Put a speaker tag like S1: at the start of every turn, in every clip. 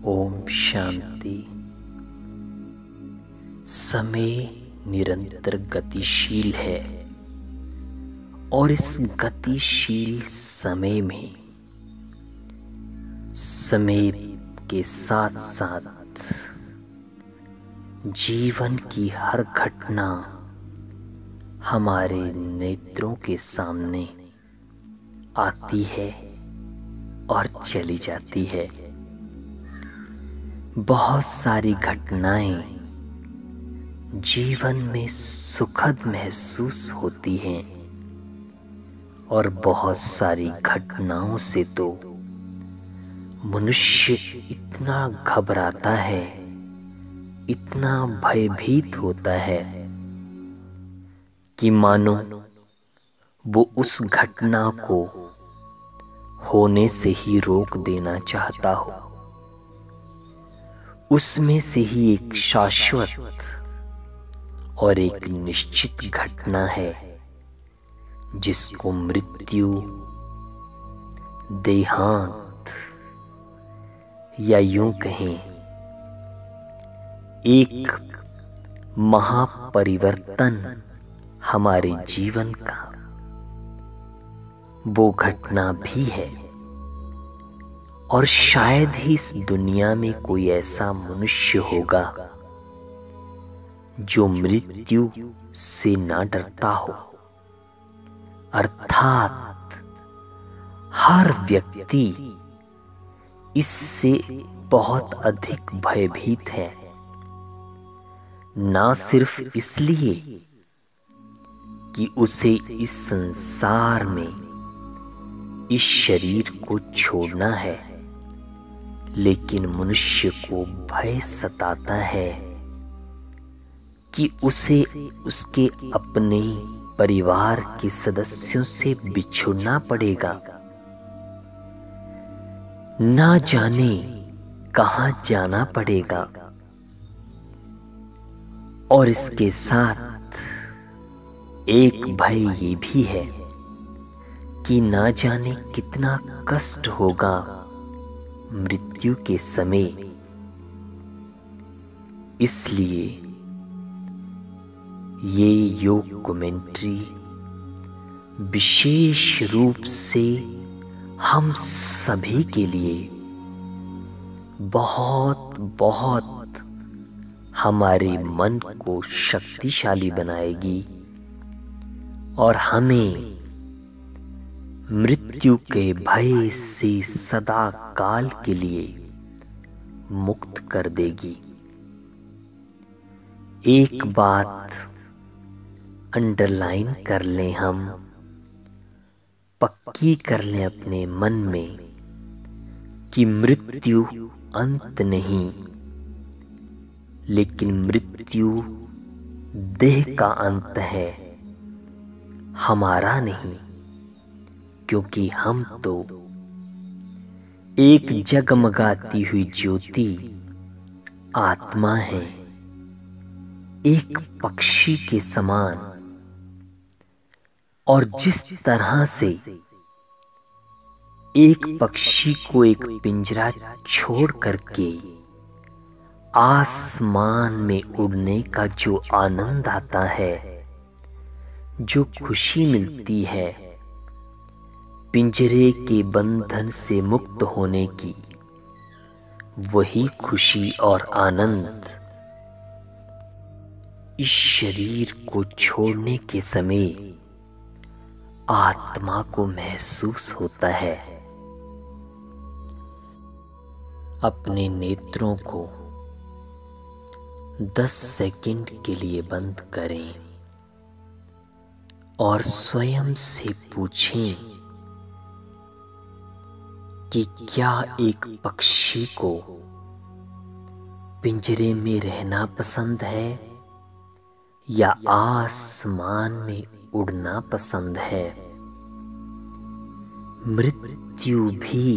S1: ओम शांति। समय निरंतर गतिशील है और इस गतिशील समय में समय के साथ साथ जीवन की हर घटना हमारे नेत्रों के सामने आती है और चली जाती है। बहुत सारी घटनाएं जीवन में सुखद महसूस होती हैं और बहुत सारी घटनाओं से तो मनुष्य इतना घबराता है, इतना भयभीत होता है कि मानो वो उस घटना को होने से ही रोक देना चाहता हो। उसमें से ही एक शाश्वत और एक निश्चित घटना है जिसको मृत्यु, देहांत या यूं कहें एक महापरिवर्तन हमारे जीवन का वो घटना भी है। और शायद ही इस दुनिया में कोई ऐसा मनुष्य होगा जो मृत्यु से ना डरता हो। अर्थात हर व्यक्ति इससे बहुत अधिक भयभीत है, ना सिर्फ इसलिए कि उसे इस संसार में इस शरीर को छोड़ना है, लेकिन मनुष्य को भय सताता है कि उसे उसके अपने परिवार के सदस्यों से बिछुड़ना पड़ेगा। ना जाने कहां जाना पड़ेगा। और इसके साथ एक भय ये भी है कि ना जाने कितना कष्ट होगा मृत्यु के समय। इसलिए ये योग कमेंट्री विशेष रूप से हम सभी के लिए बहुत बहुत हमारे मन को शक्तिशाली बनाएगी और हमें मृत्यु के भय से सदा काल के लिए मुक्त कर देगी। एक बात अंडरलाइन कर लें, हम पक्की कर लें अपने मन में कि मृत्यु अंत नहीं, लेकिन मृत्यु देह का अंत है, हमारा नहीं। क्योंकि हम तो एक जगमगाती हुई ज्योति आत्मा है, एक पक्षी के समान। और जिस तरह से एक पक्षी को एक पिंजरा छोड़ करके आसमान में उड़ने का जो आनंद आता है, जो खुशी मिलती है पिंजरे के बंधन से मुक्त होने की, वही खुशी और आनंद इस शरीर को छोड़ने के समय आत्मा को महसूस होता है। अपने नेत्रों को 10 सेकंड के लिए बंद करें और स्वयं से पूछें कि क्या एक पक्षी को पिंजरे में रहना पसंद है या आसमान में उड़ना पसंद है। मृत्यु भी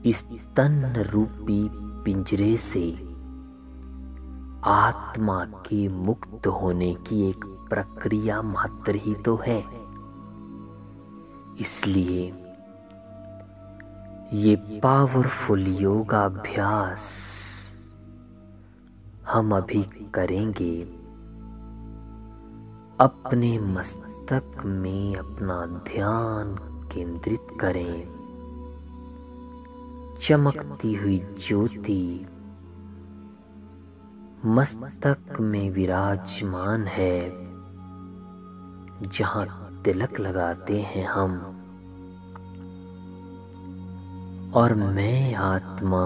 S1: इस तन रूपी पिंजरे से आत्मा के मुक्त होने की एक प्रक्रिया मात्र ही तो है। इसलिए ये पावरफुल योगाभ्यास हम अभी करेंगे। अपने मस्तक में अपना ध्यान केंद्रित करें। चमकती हुई ज्योति मस्तक में विराजमान है, जहां तिलक लगाते हैं हम। और मैं आत्मा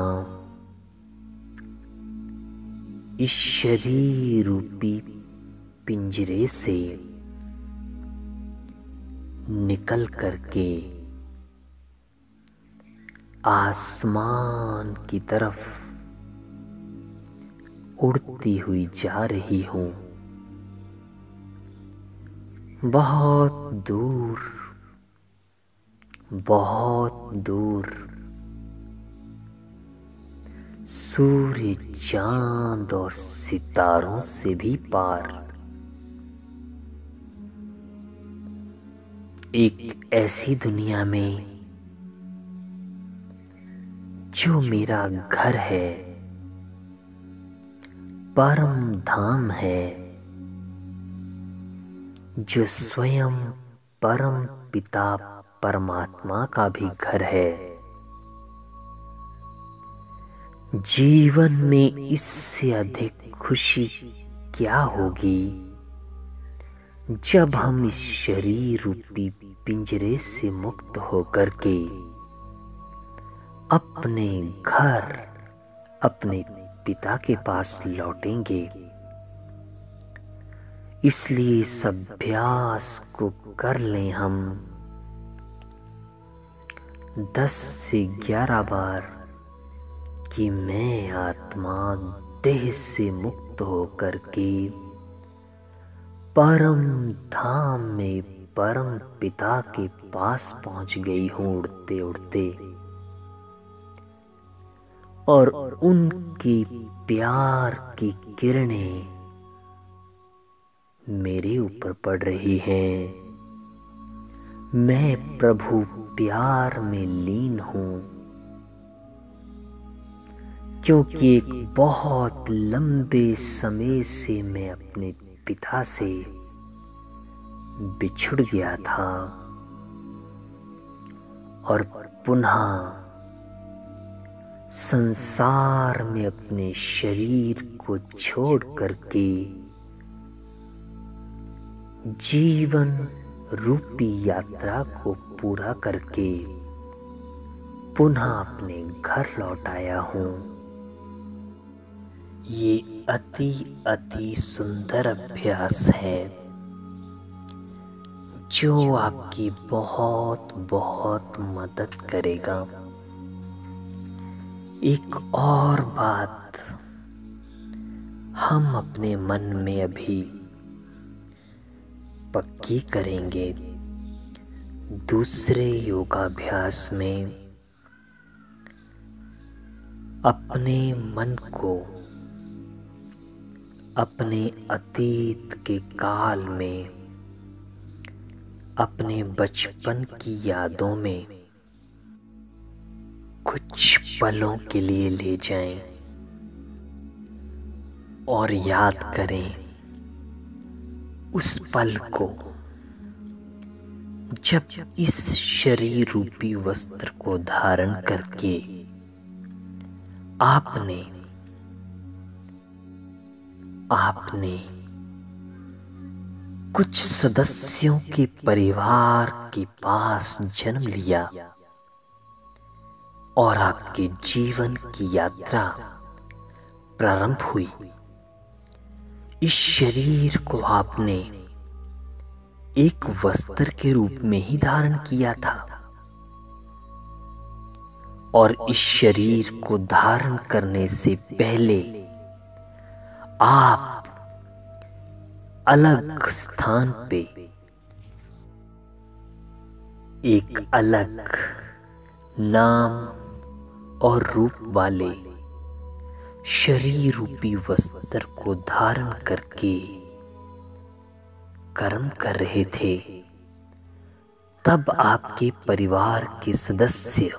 S1: इस शरीर रूपी पिंजरे से निकल करके आसमान की तरफ उड़ती हुई जा रही हूँ। बहुत दूर, बहुत दूर, सूर्य, चांद और सितारों से भी पार, एक ऐसी दुनिया में जो मेरा घर है, परम धाम है, जो स्वयं परम पिता परमात्मा का भी घर है। जीवन में इससे अधिक खुशी क्या होगी जब हम इस शरीर रूपी पिंजरे से मुक्त होकर के अपने घर, अपने पिता के पास लौटेंगे। इसलिए इस अभ्यास को कर लें हम 10 से 11 बार कि मैं आत्मा देह से मुक्त होकर के परम धाम में परम पिता के पास पहुंच गई हूँ उड़ते उड़ते। और उनकी प्यार की किरणें मेरे ऊपर पड़ रही हैं। मैं प्रभु प्यार में लीन हूँ, क्योंकि एक बहुत लंबे समय से मैं अपने पिता से बिछुड़ गया था और पुनः संसार में अपने शरीर को छोड़ करके जीवन रूपी यात्रा को पूरा करके पुनः अपने घर लौट आया हूँ। ये अति अति सुंदर अभ्यास है जो आपकी बहुत बहुत मदद करेगा। एक और बात हम अपने मन में अभी पक्की करेंगे। दूसरे योगाभ्यास में अपने मन को अपने अतीत के काल में, अपने बचपन की यादों में कुछ पलों के लिए ले जाएं और याद करें उस पल को जब इस शरीर रूपी वस्त्र को धारण करके आपने कुछ सदस्यों के परिवार के पास जन्म लिया और आपके जीवन की यात्रा प्रारंभ हुई। इस शरीर को आपने एक वस्त्र के रूप में ही धारण किया था और इस शरीर को धारण करने से पहले आप अलग स्थान पे एक अलग नाम और रूप वाले शरीर रूपी वस्त्र को धारण करके कर्म कर रहे थे। तब आपके परिवार के सदस्य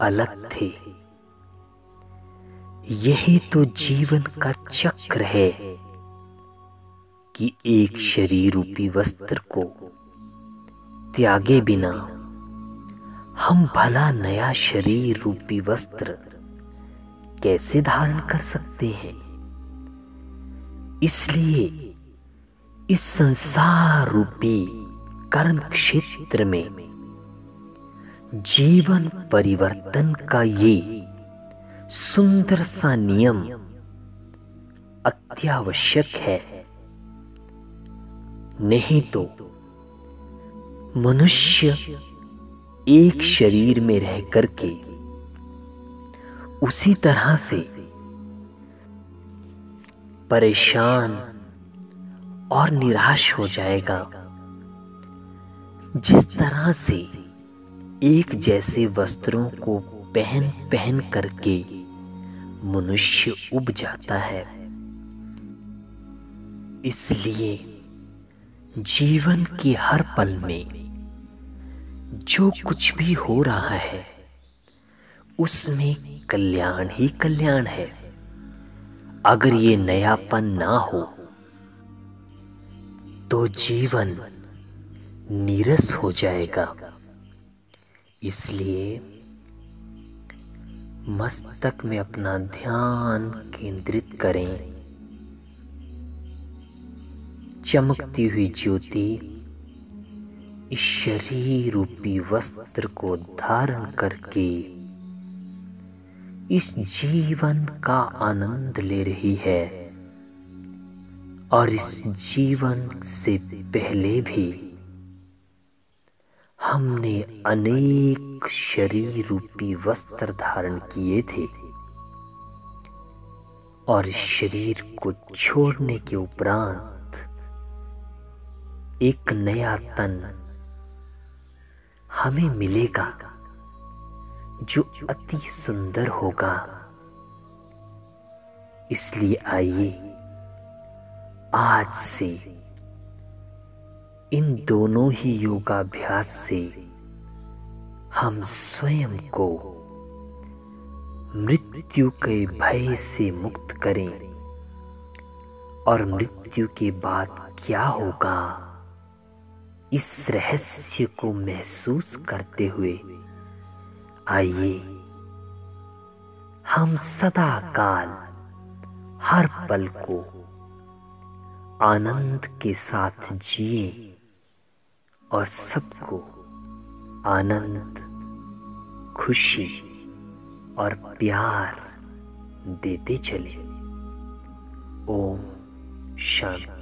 S1: अलग थे। यही तो जीवन का चक्र है कि एक शरीर रूपी वस्त्र को त्यागे बिना हम भला नया शरीर रूपी वस्त्र कैसे धारण कर सकते हैं। इसलिए इस संसार रूपी कर्म क्षेत्र में जीवन परिवर्तन का ये सुंदर सा नियम अत्यावश्यक है। नहीं तो मनुष्य एक शरीर में रह करके उसी तरह से परेशान और निराश हो जाएगा जिस तरह से एक जैसे वस्त्रों को पहन पहन करके मनुष्य उब जाता है। इसलिए जीवन के हर पल में जो कुछ भी हो रहा है उसमें कल्याण ही कल्याण है। अगर ये नयापन ना हो तो जीवन नीरस हो जाएगा। इसलिए मस्तक में अपना ध्यान केंद्रित करें। चमकती हुई ज्योति इस शरीर रूपी वस्त्र को धारण करके इस जीवन का आनंद ले रही है। और इस जीवन से पहले भी हमने अनेक शरीर रूपी वस्त्र धारण किए थे और इस शरीर को छोड़ने के उपरांत एक नया तन हमें मिलेगा जो अति सुंदर होगा। इसलिए आइए आज से इन दोनों ही योगाभ्यास से हम स्वयं को मृत्यु के भय से मुक्त करें और मृत्यु के बाद क्या होगा इस रहस्य को महसूस करते हुए आइए हम सदा काल हर पल को आनंद के साथ जिए और सबको आनंद, खुशी और प्यार देते चले। ओम शांति।